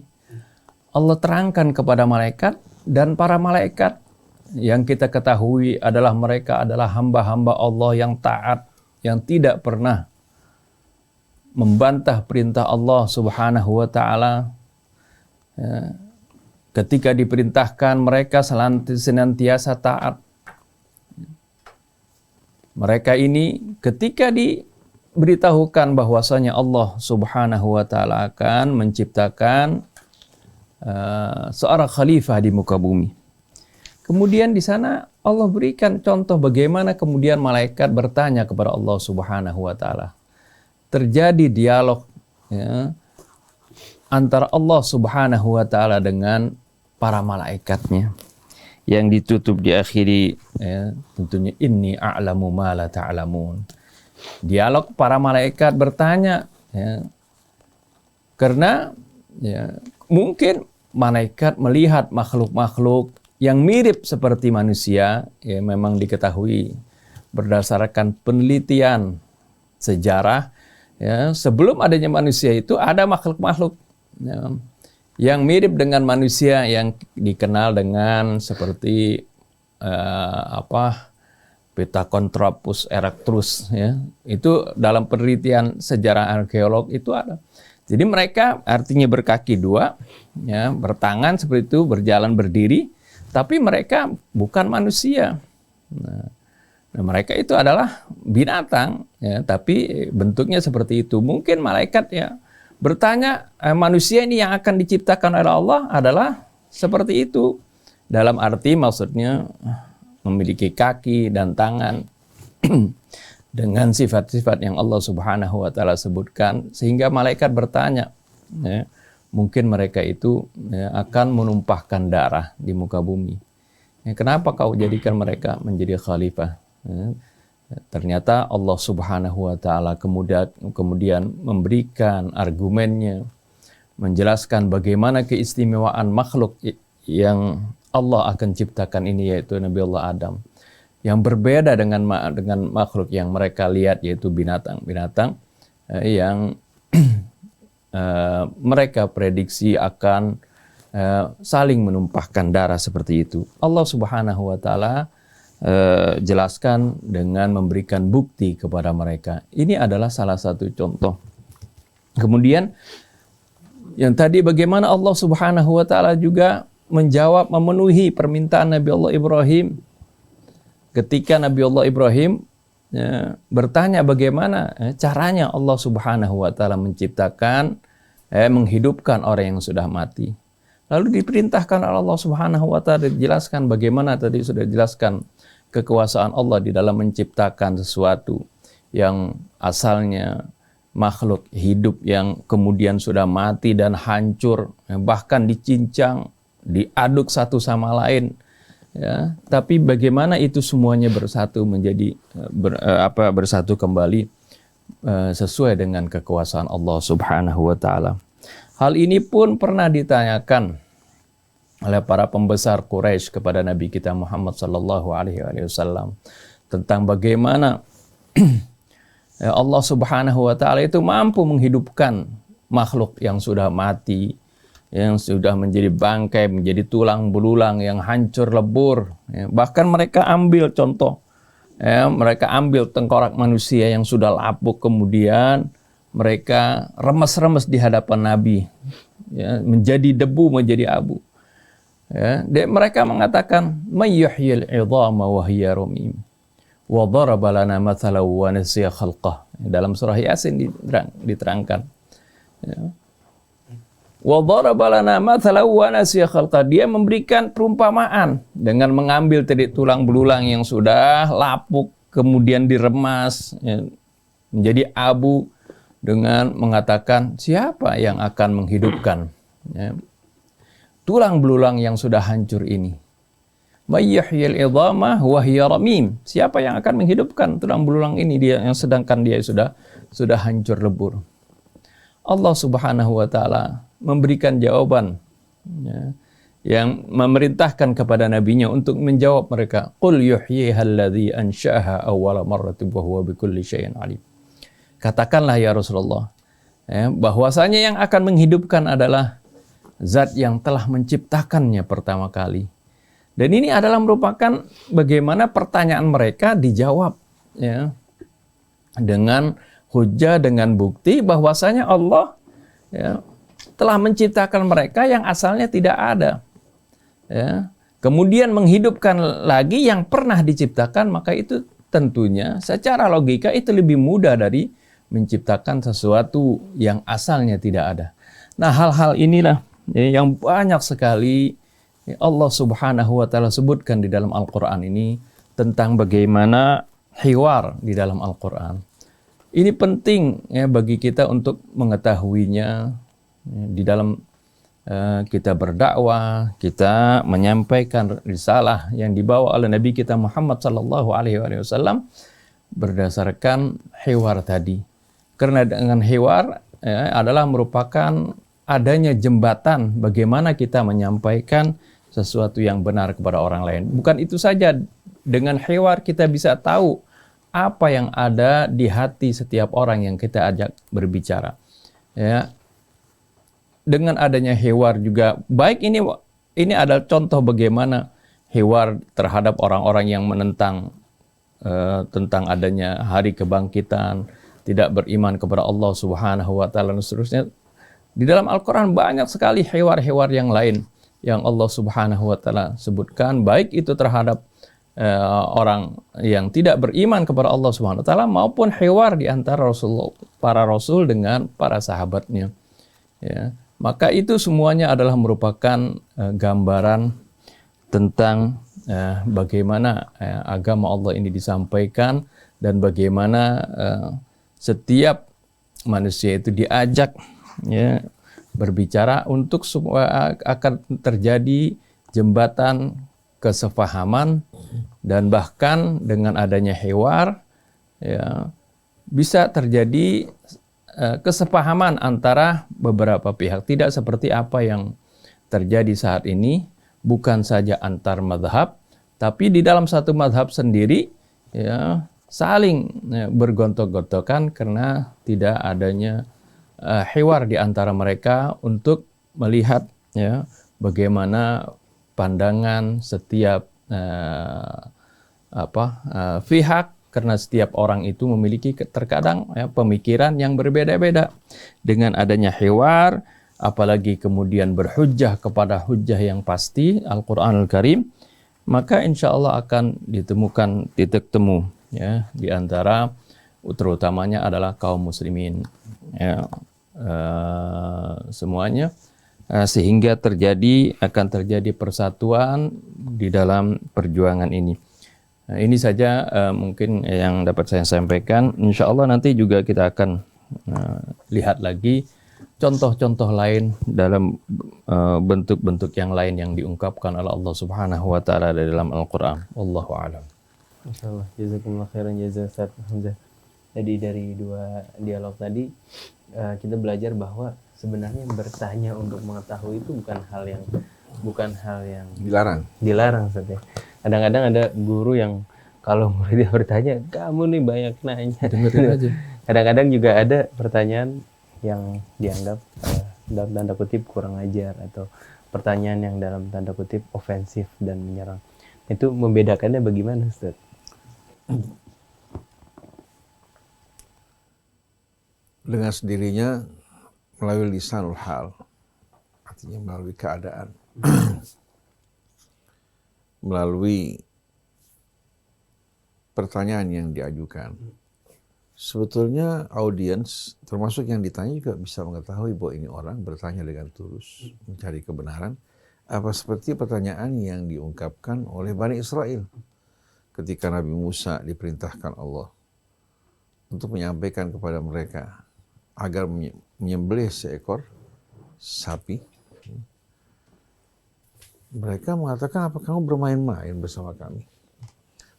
Allah terangkan kepada malaikat, dan para malaikat yang kita ketahui adalah mereka adalah hamba-hamba Allah yang taat, yang tidak pernah membantah perintah Allah Subhanahu wa taala. Ketika diperintahkan mereka senantiasa taat. Mereka ini ketika diberitahukan bahwasanya Allah Subhanahu wa taala akan menciptakan seorang khalifah di muka bumi. Kemudian di sana Allah berikan contoh bagaimana kemudian malaikat bertanya kepada Allah Subhanahu wa taala. Terjadi dialog antara Allah Subhanahu wa taala dengan para malaikatnya yang ditutup diakhiri tentunya inni a'lamu ma la ta'lamun. Dialog para malaikat bertanya karena mungkin malaikat melihat makhluk-makhluk yang mirip seperti manusia, memang diketahui berdasarkan penelitian sejarah sebelum adanya manusia itu ada makhluk-makhluk yang mirip dengan manusia yang dikenal dengan seperti Pithecanthropus erectus, itu dalam penelitian sejarah arkeolog itu ada. Jadi mereka artinya berkaki dua, bertangan seperti itu, berjalan berdiri, tapi mereka bukan manusia. Nah, mereka itu adalah binatang, tapi bentuknya seperti itu. Mungkin malaikat bertanya, manusia ini yang akan diciptakan oleh Allah adalah seperti itu. Dalam arti maksudnya memiliki kaki dan tangan dengan sifat-sifat yang Allah Subhanahu wa taala sebutkan, sehingga malaikat bertanya, mungkin mereka itu akan menumpahkan darah di muka bumi. Kenapa kau jadikan mereka menjadi khalifah? Ternyata Allah Subhanahu wa taala kemudian memberikan argumennya, menjelaskan bagaimana keistimewaan makhluk yang Allah akan ciptakan ini, yaitu Nabi Allah Adam, yang berbeda dengan makhluk yang mereka lihat, yaitu binatang-binatang yang mereka prediksi akan saling menumpahkan darah seperti itu. Allah Subhanahu wa taala jelaskan dengan memberikan bukti kepada mereka. Ini adalah salah satu contoh. Kemudian yang tadi bagaimana Allah Subhanahu wa taala juga menjawab, memenuhi permintaan Nabi Allah Ibrahim. Ketika Nabi Allah Ibrahim bertanya bagaimana caranya Allah Subhanahu wa taala menciptakan, menghidupkan orang yang sudah mati. Lalu diperintahkan oleh Allah Subhanahu wa taala, dijelaskan bagaimana tadi sudah dijelaskan kekuasaan Allah di dalam menciptakan sesuatu yang asalnya makhluk hidup yang kemudian sudah mati dan hancur, bahkan dicincang, diaduk satu sama lain. Tapi bagaimana itu semuanya bersatu menjadi bersatu kembali sesuai dengan kekuasaan Allah Subhanahu wa taala. Hal ini pun pernah ditanyakan oleh para pembesar Quraisy kepada Nabi kita Muhammad sallallahu alaihi wasallam tentang bagaimana Allah Subhanahu wa taala itu mampu menghidupkan makhluk yang sudah mati, yang sudah menjadi bangkai, menjadi tulang belulang yang hancur lebur. Bahkan mereka ambil contoh, mereka ambil tengkorak manusia yang sudah lapuk, kemudian mereka remes-remes di hadapan Nabi, menjadi debu, menjadi abu. Mereka mengatakan, "May yuhyil 'idhama wa hiya ramim wa daraba lana mathalan wa nasiya khalqah." Dalam surah Yasin diterangkan. Wa daraba lana mathalan wa nasiya khalqah. Dia memberikan perumpamaan dengan mengambil tadi tulang belulang yang sudah lapuk, kemudian diremas menjadi abu, dengan mengatakan siapa yang akan menghidupkan tulang belulang yang sudah hancur ini. may yuhyil idhama wa hiya ramim. Siapa yang akan menghidupkan tulang belulang ini, dia yang sedangkan dia sudah hancur lebur. Allah Subhanahu wa taala memberikan jawaban, ya, yang memerintahkan kepada nabinya untuk menjawab mereka. Qul yuhyiha alladhi ansha'aha awwala marratin wa huwa bikulli syai'in alim. Katakanlah ya Rasulullah, ya, bahwasanya yang akan menghidupkan adalah zat yang telah menciptakannya pertama kali. Dan ini adalah merupakan bagaimana pertanyaan mereka dijawab, ya, dengan hujah, dengan bukti bahwasanya Allah, ya, telah menciptakan mereka yang asalnya tidak ada. Ya. Kemudian menghidupkan lagi yang pernah diciptakan, maka itu tentunya secara logika itu lebih mudah dari menciptakan sesuatu yang asalnya tidak ada. Nah, hal-hal inilah yang banyak sekali Allah Subhanahu wa taala sebutkan di dalam Al-Qur'an ini tentang bagaimana hiwar di dalam Al-Qur'an. Ini penting, ya, bagi kita untuk mengetahuinya, ya, di dalam kita berdakwah, kita menyampaikan risalah yang dibawa oleh Nabi kita Muhammad sallallahu alaihi wasallam berdasarkan hiwar tadi. Karena dengan hiwar, ya, adalah merupakan adanya jembatan bagaimana kita menyampaikan sesuatu yang benar kepada orang lain. Bukan itu saja, dengan hiwar kita bisa tahu apa yang ada di hati setiap orang yang kita ajak berbicara. Ya. Dengan adanya hiwar juga baik, ini adalah contoh bagaimana hiwar terhadap orang-orang yang menentang tentang adanya hari kebangkitan, tidak beriman kepada Allah Subhanahu wa taala dan seterusnya. Di dalam Al-Qur'an banyak sekali hiwar-hiwar yang lain yang Allah Subhanahu wa taala sebutkan, baik itu terhadap orang yang tidak beriman kepada Allah Subhanahu wa taala maupun hiwar di antara para rasul dengan para sahabatnya. Ya. Maka itu semuanya adalah merupakan gambaran tentang bagaimana agama Allah ini disampaikan dan bagaimana setiap manusia itu diajak, ya, berbicara untuk supaya akan terjadi jembatan kesepahaman, dan bahkan dengan adanya hiwar, ya, bisa terjadi kesepahaman antara beberapa pihak. Tidak seperti apa yang terjadi saat ini, bukan saja antar madhab, tapi di dalam satu madhab sendiri, ya, saling, ya, bergontok-gontokan karena tidak adanya hiwar di antara mereka untuk melihat, ya, bagaimana pandangan setiap pihak. Karena setiap orang itu memiliki terkadang, ya, pemikiran yang berbeda-beda. Dengan adanya hiwar, apalagi kemudian berhujjah kepada hujjah yang pasti, Al-Quranul Karim, maka insya Allah akan ditemukan titik temu, ya, di antara terutamanya adalah kaum muslimin, ya, semuanya, sehingga akan terjadi persatuan di dalam perjuangan ini. Nah, ini saja mungkin yang dapat saya sampaikan. Insya Allah nanti juga kita akan lihat lagi contoh-contoh lain dalam bentuk-bentuk yang lain yang diungkapkan oleh Allah Subhanahu wa taala dalam Al-Qur'an. Wallahu a'lam. Masyaallah, jazakumullah khairan jazaa Ustaz Hamzah. Jadi dari dua dialog tadi kita belajar bahwa sebenarnya bertanya untuk mengetahui itu bukan hal yang dilarang Ustaz, ya. Kadang-kadang ada guru yang kalau muridnya bertanya, kamu nih banyak nanya. Dengerin aja. Kadang-kadang juga ada pertanyaan yang dianggap dalam tanda kutip kurang ajar, atau pertanyaan yang dalam tanda kutip ofensif dan menyerang. Itu membedakannya bagaimana, Ustaz? Dengan sendirinya melalui lisanul hal, artinya melalui keadaan, melalui pertanyaan yang diajukan. Sebetulnya audiens, termasuk yang ditanya, juga bisa mengetahui bahwa ini orang bertanya dengan tulus, mencari kebenaran, apa seperti pertanyaan yang diungkapkan oleh Bani Israel ketika Nabi Musa diperintahkan Allah untuk menyampaikan kepada mereka agar menyembelih seekor sapi. Mereka mengatakan, apa kamu bermain-main bersama kami?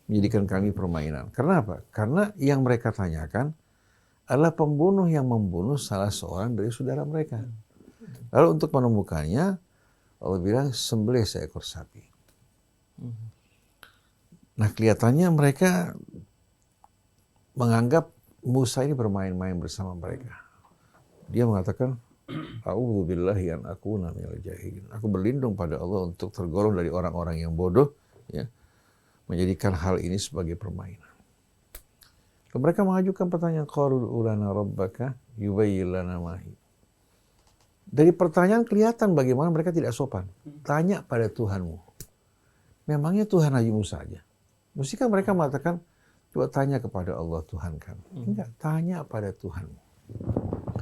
Menjadikan kami permainan. Karena apa? Karena yang mereka tanyakan adalah pembunuh yang membunuh salah seorang dari saudara mereka. Lalu untuk menemukannya, Allah bilang, sembelih seekor sapi. Nah, kelihatannya mereka menganggap Musa ini bermain-main bersama mereka. Dia mengatakan, A'udzubillahi an akuna minal jahilin. Aku berlindung pada Allah untuk tergolong dari orang-orang yang bodoh, ya, menjadikan hal ini sebagai permainan. Lalu mereka mengajukan pertanyaan, qalu ulana rabbaka yubayyin lana ma hi. Dari pertanyaan kelihatan bagaimana mereka tidak sopan. Tanya pada Tuhanmu. Memangnya Tuhan Nabi Musa aja? Mestikan mereka mengatakan, coba tanya kepada Allah Tuhan kami. Enggak, tanya pada Tuhanmu.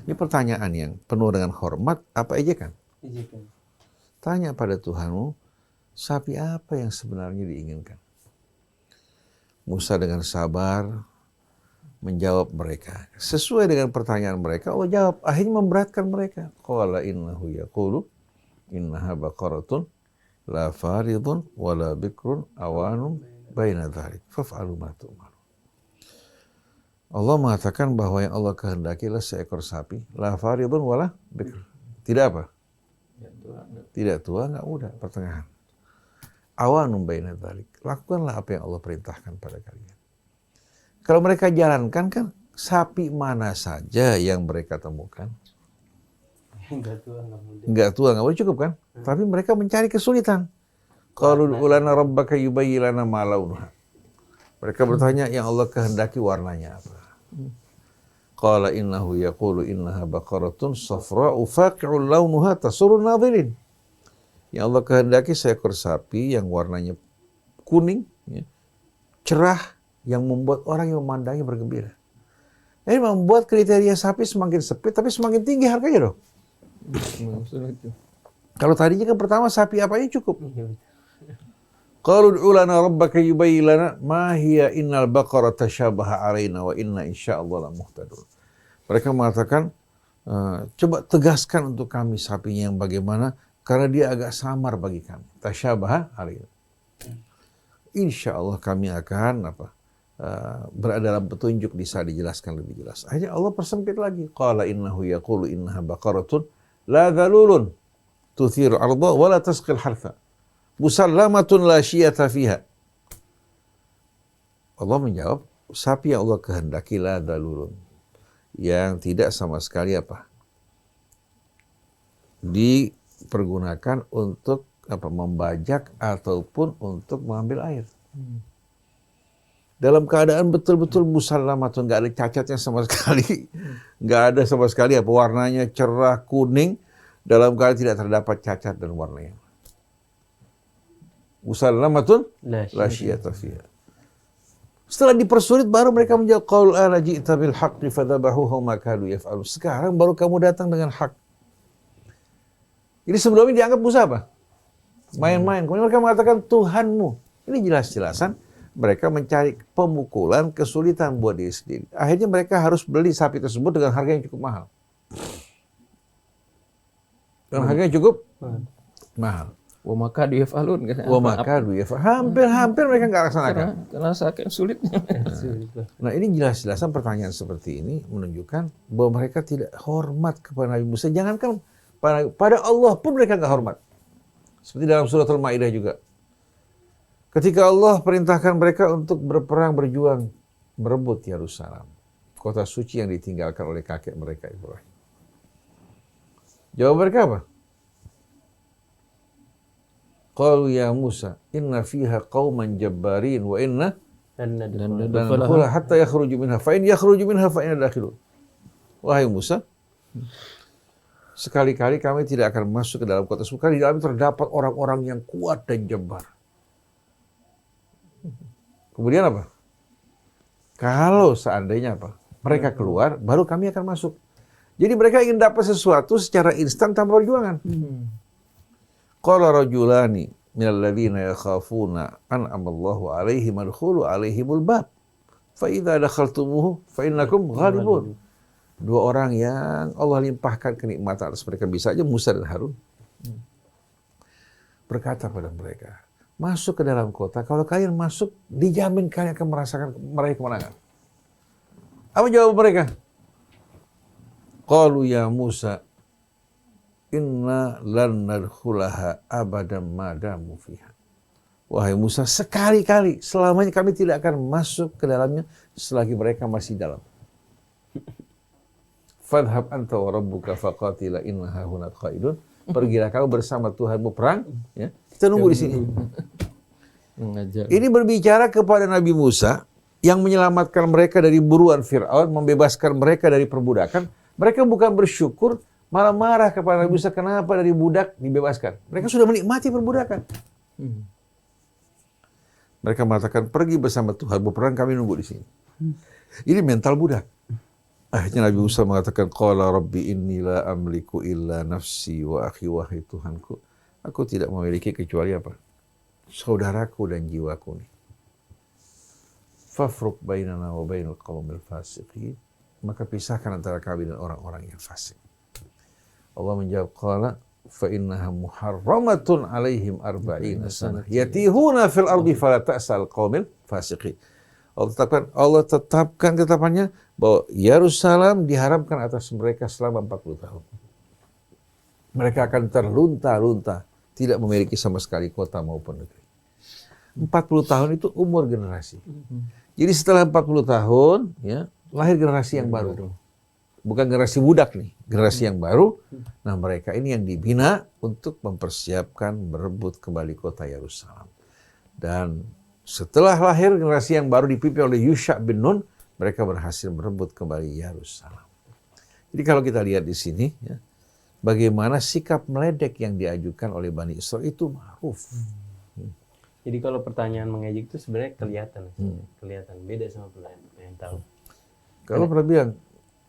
Ini pertanyaan yang penuh dengan hormat, apa ejekan? Ejekan. Tanya pada Tuhanmu, sapi apa yang sebenarnya diinginkan? Musa dengan sabar menjawab mereka. Sesuai dengan pertanyaan mereka, Allah jawab. Akhirnya memberatkan mereka. Qala innahu yaqulu innaha baqaratun la faridun wala bikrun awanum baina dhalik. Faf'alu ma tu'maru. Allah mengatakan bahwa yang Allah kehendaki adalah seekor sapi. La faridun wala bikr. Tidak apa? Tidak tua, enggak muda, pertengahan. Awanum baina dhalik. Lakukanlah apa yang Allah perintahkan pada kalian. Kalau mereka jalankan kan sapi mana saja yang mereka temukan. Enggak tua, enggak muda. Enggak tua, enggak muda cukup kan? Tapi mereka mencari kesulitan. Qalu ulana rabbaka yubayyin lana ma launuha. Mereka bertanya yang Allah kehendaki warnanya apa. Qala innahu yaqulu innaha baqaratun safra'u faqi'un launuha tasurrun nadhirin. Yang Allah kehendaki seekor sapi yang warnanya kuning, ya, cerah, yang membuat orang yang memandangnya bergembira. Ini membuat kriteria sapi semakin sempit, tapi semakin tinggi harganya dong. Kalau tadinya kan pertama sapi apa aja cukup. Qalu ud'u lana rabbaka yubayyin lana ma hiya innal baqara tashabaha alaina wa inna insyaallah la muhtadun. Mereka mengatakan, coba tegaskan untuk kami sapinya yang bagaimana, karena dia agak samar bagi kami. Tashabaha alaina. Insyaallah kami akan berada dalam petunjuk, bisa dijelaskan lebih jelas. Akhirnya Allah persempit lagi. Qala innahu yaqulu innaha baqaratun la dhalulun tuthiru arda wa la tasqil hartha musallamatun la syiyata fiha. Allah menjawab, sapi yang Allah kehendaki la dhalulun, yang tidak sama sekali dipergunakan untuk membajak ataupun untuk mengambil air. Dalam keadaan betul-betul musallamatun, nggak ada cacatnya sama sekali, nggak ada sama sekali warnanya cerah kuning, dalam keadaan tidak terdapat cacat dan warnanya. Musallamatun la syiyata fiha. Setelah dipersulit baru mereka menjawab, qaul ala ji'ta bil haqqi fadhabahuhu ma kadu yaf'alun. Sekarang baru kamu datang dengan hak. Ini sebelumnya dianggap Musa apa? Main-main. Kemudian mereka mengatakan Tuhanmu. Ini jelas-jelasan mereka mencari pemukulan, kesulitan buat diri sendiri. Akhirnya mereka harus beli sapi tersebut dengan harga yang cukup mahal. Dan harganya cukup mahal. Wa maka diyaf'alun. Wa maka hampir mereka nggak laksanakan. Karena saking sulitnya. Nah, ini jelas-jelasan pertanyaan seperti ini menunjukkan bahwa mereka tidak hormat kepada Nabi Musa. Jangankan pada Allah pun mereka nggak hormat. Seperti dalam surat Al-Maidah juga. Ketika Allah perintahkan mereka untuk berperang, berjuang, merebut Yerusalem, kota suci yang ditinggalkan oleh kakek mereka Ibrahim. Jawab mereka apa? Qalu ya Musa, inna fiha qauman jabbarin wa inna nadkhulaha hatta yakhruju minha fa in yakhruju minha fa inna dakhilun. Wahai Musa, sekali-kali kami tidak akan masuk ke dalam kota suci, di dalamnya terdapat orang-orang yang kuat dan jabbar. Kemudian apa? Kalau seandainya mereka keluar, baru kami akan masuk. Jadi mereka ingin dapat sesuatu secara instan tanpa perjuangan. Qala rajulani minal ladzina yakhafuna an'amallahu alaihim adkhulu alaihimul bab. Fa idza dakhaltumuhu fa innakum ghalibun. Dua orang yang Allah limpahkan kenikmatan atas mereka, bisa aja Musa dan Harun. berkata pada mereka, masuk ke dalam kota. Kalau kalian masuk, dijamin kalian akan meraih kemenangan. Apa jawab mereka? Qalu ya Musa, inna lan nadkhulaha abadan ma damu fiha. Wahai Musa, sekali-kali selamanya kami tidak akan masuk ke dalamnya selagi mereka masih dalam. Fadhhab anta wa rabbuka faqatila inna hahuna qaidun. Pergilah kamu bersama Tuhanmu perang, ya. Kita nunggu di sini. Ini berbicara kepada Nabi Musa yang menyelamatkan mereka dari buruan Fir'aun, membebaskan mereka dari perbudakan. Mereka bukan bersyukur, malah marah kepada Nabi Musa, kenapa dari budak dibebaskan. Mereka sudah menikmati perbudakan. Mereka mengatakan, pergi bersama Tuhan berperang, kami nunggu di sini. Ini mental budak. Akhirnya Nabi Musa mengatakan, qala rabbi inni la amliku illa nafsi wa akhi, wahai Tuhanku, aku tidak memiliki kecuali apa? Saudaraku dan jiwaku nih. Fafruq bainana wa bainal qaumil fasiqin. Maka pisahkan antara kami dan orang-orang yang fasik. Allah menjawab, qala fa innaha muharramatun alaihim arba'ina sanah yatihuna fil ardi fala ta'sal qaumil fasiqin. Allah tetapkan ketapannya bahwa Yerusalem diharamkan atas mereka selama 40 tahun. Mereka akan terlunta-lunta, tidak memiliki sama sekali kota maupun negeri. 40 tahun itu umur generasi. Jadi setelah 40 tahun, ya, lahir generasi yang baru. Bukan generasi budak nih, generasi yang baru. Nah, mereka ini yang dibina untuk mempersiapkan merebut kembali kota Yerusalem. Dan setelah lahir generasi yang baru dipimpin oleh Yusha bin Nun, mereka berhasil merebut kembali Yerusalem. Jadi kalau kita lihat di sini, ya, bagaimana sikap meledek yang diajukan oleh Bani Israel itu ma'ruf. Jadi kalau pertanyaan mengejek itu sebenarnya kelihatan. Kelihatan. Beda sama pertanyaan tahu. Kalau pernah bilang,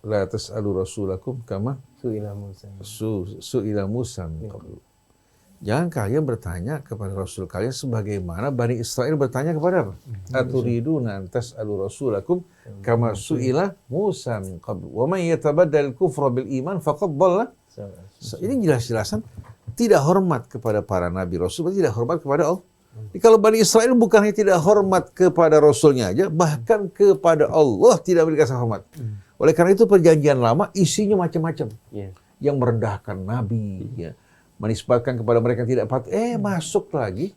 la tas'alu rasulakum kama Su'ila Musa. Su'ila Musa min qablu. Jangan kalian bertanya kepada Rasul kalian sebagaimana Bani Israel bertanya kepada apa? Aturiduna an tas'alu rasulakum kama su'ila Musa min qablu. Wa man yatabaddal kufra bil iman faqad dhalla. Ini jelas-jelasan tidak hormat kepada para nabi Rasul, tidak hormat kepada Allah. Jadi kalau Bani Israel bukan hanya tidak hormat kepada Rasulnya aja, bahkan kepada Allah tidak dikasih hormat. Oleh karena itu perjanjian lama isinya macam-macam. Yang merendahkan nabi, ya, menisbatkan kepada mereka yang tidak patut. Masuk lagi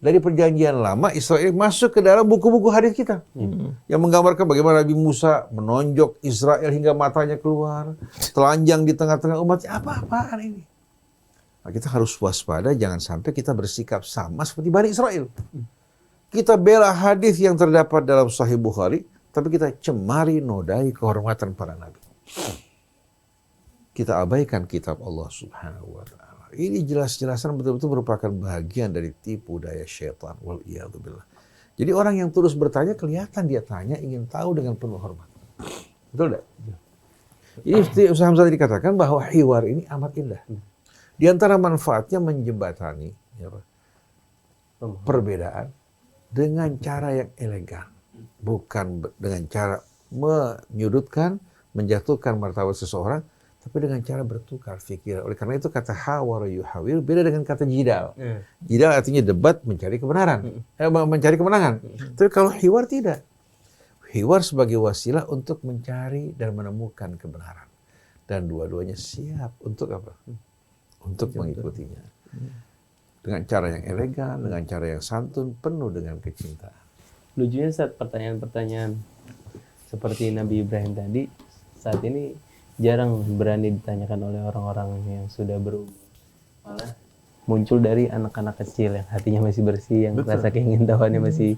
dari perjanjian lama Israel masuk ke dalam buku-buku hadis kita. Yang menggambarkan bagaimana Nabi Musa menonjok Israel hingga matanya keluar, telanjang di tengah-tengah umatnya. Apa-apaan ini? Nah, kita harus waspada jangan sampai kita bersikap sama seperti Bani Israel. Kita bela hadis yang terdapat dalam Sahih Bukhari, tapi kita cemari nodai kehormatan para nabi. Kita abaikan kitab Allah Subhanahu wa Ta'ala. Ini jelas-jelasan betul-betul merupakan bagian dari tipu daya syaitan. Wal'iyadzubillah. Jadi orang yang terus bertanya, kelihatan dia tanya, ingin tahu dengan penuh hormat. Betul tidak? Ini Ustaz Hamzah tadi dikatakan bahwa hiwar ini amat indah. Di antara manfaatnya menjembatani, ya, perbedaan dengan cara yang elegan. Bukan dengan cara menyudutkan, menjatuhkan martabat seseorang, tapi dengan cara bertukar pikiran. Oleh karena itu kata hawar yuhawir beda dengan kata jidal. Jidal artinya debat mencari kebenaran, mencari kemenangan. Tapi kalau hiwar tidak. Hiwar sebagai wasilah untuk mencari dan menemukan kebenaran. Dan dua-duanya siap untuk apa? Untuk mengikutinya. Dengan cara yang elegan, dengan cara yang santun, penuh dengan kecintaan. Lucunya saat pertanyaan-pertanyaan seperti Nabi Ibrahim tadi, saat ini jarang berani ditanyakan oleh orang-orang yang sudah berumur. Malah muncul dari anak-anak kecil yang hatinya masih bersih, yang rasa keingintahuannya masih,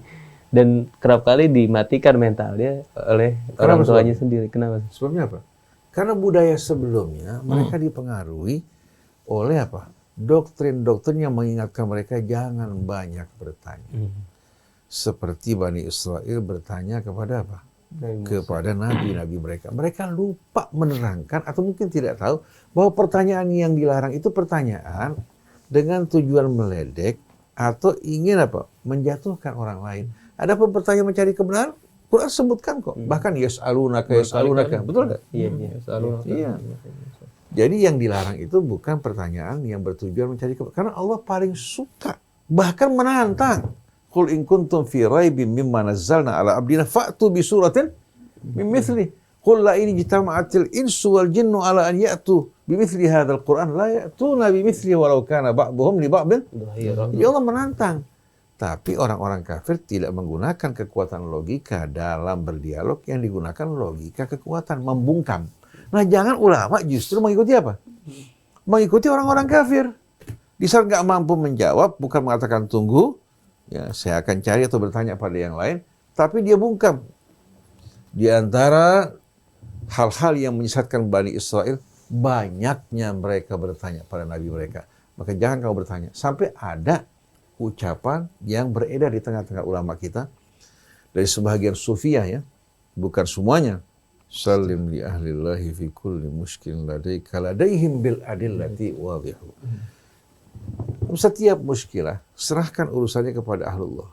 dan kerap kali dimatikan mentalnya oleh orang tuanya sendiri. Kenapa? Sebabnya apa? Karena budaya sebelumnya mereka dipengaruhi oleh apa? Doktrin-doktrin yang mengingatkan mereka jangan banyak bertanya. Seperti Bani Israel bertanya kepada apa? Kepada nabi-nabi mereka. Mereka lupa menerangkan atau mungkin tidak tahu bahwa pertanyaan yang dilarang itu pertanyaan dengan tujuan meledek atau ingin apa? Menjatuhkan orang lain. Ada pun pertanyaan mencari kebenaran, Quran sebutkan kok. Bahkan yas'alunaka. Betul enggak? Iya. Iya. Jadi yang dilarang itu bukan pertanyaan yang bertujuan mencari karena Allah paling suka, bahkan menantang. Qul in kuntum fi raibin mimma nazzalna ala abdina fa'tu bi suratin min mithli. Qul la in jitama'atil insu wal jinnu ala an ya'tu bi mithli hadzal Qur'an la ya'tuna bi mithli walau kana ba'dhum li ba'din. Jadi Allah menantang. Tapi orang-orang kafir tidak menggunakan kekuatan logika dalam berdialog, yang digunakan logika kekuatan, membungkam. Nah, jangan ulama justru mengikuti apa? Mengikuti orang-orang kafir. Di saat nggak mampu menjawab, bukan mengatakan tunggu, ya saya akan cari atau bertanya pada yang lain, tapi dia bungkam. Di antara hal-hal yang menyesatkan Bani Israel, banyaknya mereka bertanya pada Nabi mereka. Maka jangan kamu bertanya. Sampai ada ucapan yang beredar di tengah-tengah ulama kita, dari sebahagian sufiah ya, bukan semuanya. Salim li ahlillahi fi kulli mushkilin ladaika ladaihim bil adillati wadhihu. Setiap muskilah, serahkan urusannya kepada ahlullah.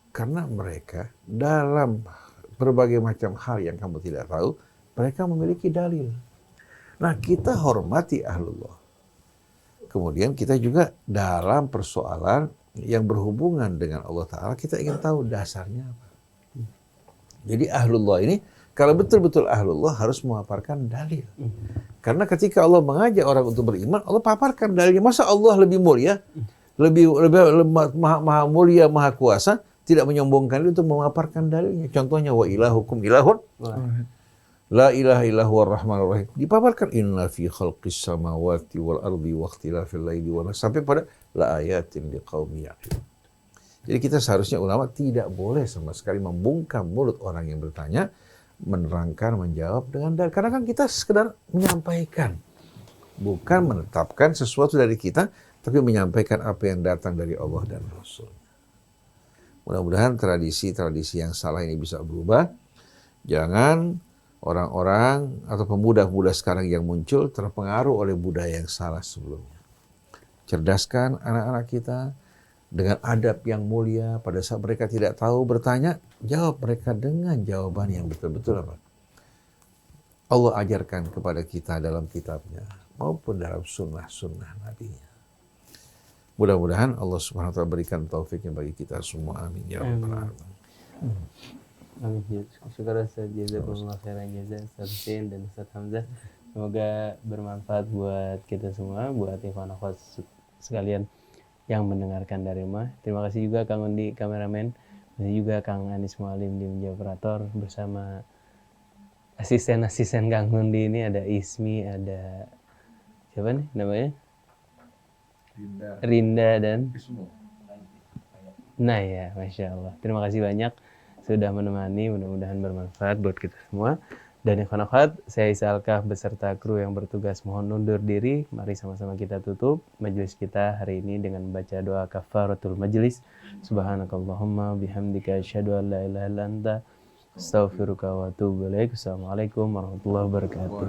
Karena mereka dalam berbagai macam hal yang kamu tidak tahu, mereka memiliki dalil. Nah, kita hormati ahlullah. Kemudian kita juga dalam persoalan yang berhubungan dengan Allah Ta'ala, kita ingin tahu dasarnya apa. Jadi ahlullah ini, kalau betul-betul ahlullah harus memaparkan dalil. Karena ketika Allah mengajak orang untuk beriman, Allah paparkan dalilnya. Masa Allah lebih mulia, lebih maha mulia, maha kuasa, tidak menyombongkan diri untuk memaparkan dalilnya. Contohnya, wa ilahukum ilahun la ilaha illahu ar-rahmanur rahim. Dipaparkan inna fi khalqis samawati wal ardi wa ikhtilafil laili wan nahar, sampai pada la ayatin liqaumin yaqilun. Jadi kita seharusnya ulama tidak boleh sama sekali membungkam mulut orang yang bertanya, menerangkan, menjawab dengan dalil. Karena kan kita sekedar menyampaikan, bukan menetapkan sesuatu dari kita, tapi menyampaikan apa yang datang dari Allah dan Rasul. Mudah-mudahan tradisi-tradisi yang salah ini bisa berubah. Jangan orang-orang atau pemuda-pemuda sekarang yang muncul terpengaruh oleh budaya yang salah sebelumnya. Cerdaskan anak-anak kita dengan adab yang mulia. Pada saat mereka tidak tahu bertanya, jawab mereka dengan jawaban yang betul-betul apa? Allah ajarkan kepada kita dalam kitabnya maupun dalam sunnah-sunnah Nabi-Nya. Mudah-mudahan Allah Subhanahu wa taala berikan taufiknya bagi kita semua. Amin ya rabbal alamin. Amin. Syukur Ustaz, jazakumullah khairan jazaa Ustaz Hussein dan Ustaz Hamzah. Semoga bermanfaat buat kita semua, buat ikhwan akhwat sekalian yang mendengarkan dari rumah. Terima kasih juga Kang Undi kameramen, dan juga Kang Anis Mualim di meja operator, bersama asisten-asisten Kang Undi ini ada Ismi, ada siapa nih namanya? Rinda dan Nah ya, Masya Allah. Terima kasih banyak sudah menemani, mudah-mudahan bermanfaat buat kita semua. Dan ikhwan akhwat, saya Isa Alkaf beserta kru yang bertugas mohon undur diri. Mari sama-sama kita tutup majelis kita hari ini dengan membaca doa kafaratul majelis. Subhanakallahumma bihamdika asyhadu an la ilaha illa anta astaghfiruka wa atubu ilaik. Assalamualaikum warahmatullahi wabarakatuh.